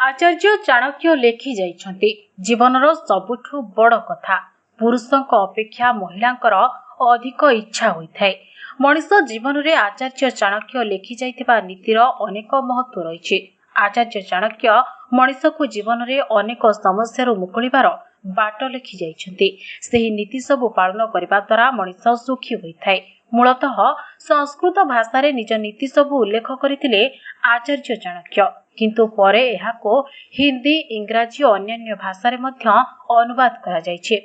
आचार्य चाणक्य लेखि जाइछन्ति जीवनर सबुठु बड़ कथा पुरुषक अपेक्षा महिलांकर अधिक इच्छा होइथाय। मनिष जीवन में आचार्य चाणक्य लेखि जाइथिबा नीतिर अनेक महत्व रहिछि। आचार्य चाणक्य मनिष को जीवन में अनेक समस्या मुकुलिबार बाट लेखि जाइछन्ति। सेही नीति सबु पालन करबा द्वारा मनिष सुखी होइथाय। मूलतः संस्कृत भाषा रे निज नीति सबु उल्लेख करथिले आचार्य चाणक्य, किंतु परे एहाको हिंदी, इंग्राजी और अन्य भाषा रे मध्य अनुवाद करा जायछि।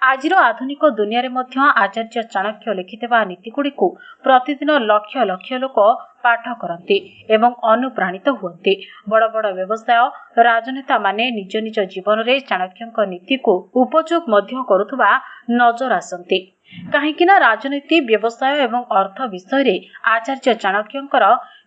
आजिर आधुनिक दुनिया रे मध्य आचार्य चाणक्य लिखिथिबा नीति गुड़िकु प्रतिदिन लक्ष लक्ष लोक पाठ करती एवं अनुप्राणित हुअन्ति। बड़ बड़ व्यवसाय राजनेता माने निज निज जीवन रे चाणक्यक नीति को उपयोग मध्य करुथबा नजर आसंती। कहीं राजनीति, व्यवसाय एवं अर्थ विषय रे आचार्य चाणक्यंकर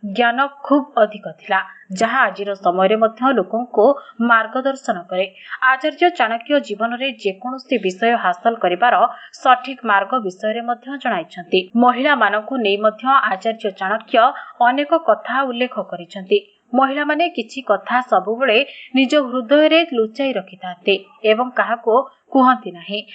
ज्ञान खूब अधिक थिला, जहाँ आजिर समय मध्य लोकों को मार्गदर्शन करे। आचार्य चाणक्य जीवन रे जेकोसी विषय हासिल करिवार सठिक मार्ग विषय रे मध्य जणाइछन्ति। महिला मानकु नै मध्य आचार्य चाणक्य अनेक कथा उल्लेख करिछन्ति। महिला माने किछि कथा सबुबेले निज हृदय रे लुचाई रखिथान्ते एवं काहाको कुहंती नाही।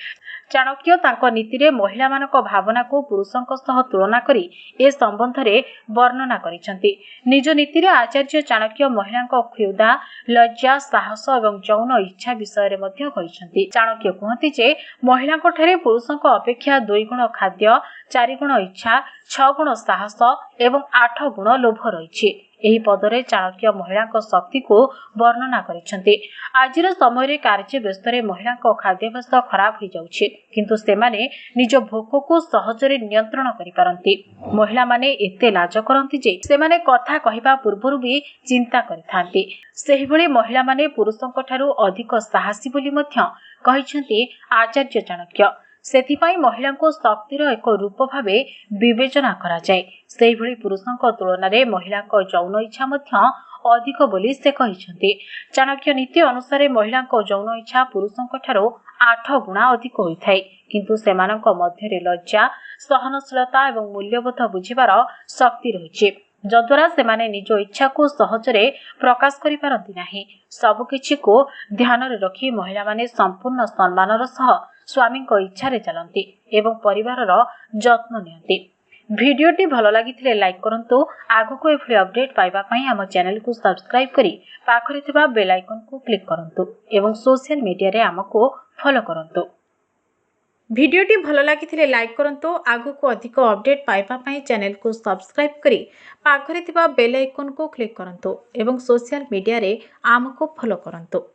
चाणक्य तांको नीति रे महिला मानक भावना को पुरुषंक सह तुलना करी ए संबंध रे वर्णना करिसंती। निज नीति रे आचार्य चाणक्य महिलांक क्षुधा, लज्जा, साहस एवं यौन इच्छा विषय रे मध्य कहिसंती। चाणक्य कहती जे महिलांक ठरे पुरुषंक अपेक्षा 2 गुण खाद्य, 4 गुण इच्छा, 6 गुण साहस एवं 8 गुण लोभ रहिछि। एही पदरे चाणक्य महिलांक शक्ति को वर्णना करिसंती। आजिर समय रे कार्य व्यस्त रे महिलांक खाद्याभ्यास खराब हो जाउछि, किंतु सेमाने निज भोक को सहजरे नियंत्रण करि पारंती। महिला माने एते लाज करंती जे सेमाने कथा कहिबा पूर्वरु भी चिंता करिथांती। सेही भली महिला माने पुरुषंक ठारू अधिक साहसी बोली मध्य कहिसंती आचार्य चाणक्य। सेथिपाई महिला को शक्तिर एक रूप भावे विवेचना करा जाय। सेही भली पुरुषंक तुलना रे महिला को यौन इच्छा मध्य अधिक बोली से कहिसंती। चाणक्य नीति अनुसार महिला को यौन इच्छा पुरुषंक ठारू 8 गुणा अधिक होइथाय, किंतु सेमानंक मध्य रे लज्जा, सहनशीलता एवं मूल्यबोध बुझिबार शक्ति रहिछि, जद्वारा सेमाने निज इच्छा को सहजरे प्रकाश करि पारंती नाही। सब किछि को ध्यान रे रखी महिला माने संपूर्ण सम्मानर सह स्वामी को इच्छा रे चलंती एवं परिवार रो जत्न नियंती। भिडियोटी भलो लागिथिले लाइक करंतु। आगो को एफली अपडेट पाइबा पई हम चैनल को सब्सक्राइब करी पाखरे थिबा बेल आइकन को क्लिक करंतु एवं सोशल मीडिया रे हमको फॉलो करंतु। भिडियोटी भलो लागिथिले लाइक करंतु। आगो को अधिक अपडेट पाइबा पई चैनल को सब्सक्राइब करी पाखरे थिबा बेल आइकन को क्लिक करंतु एवं सोशल मीडिया रे हमको फॉलो करंतु।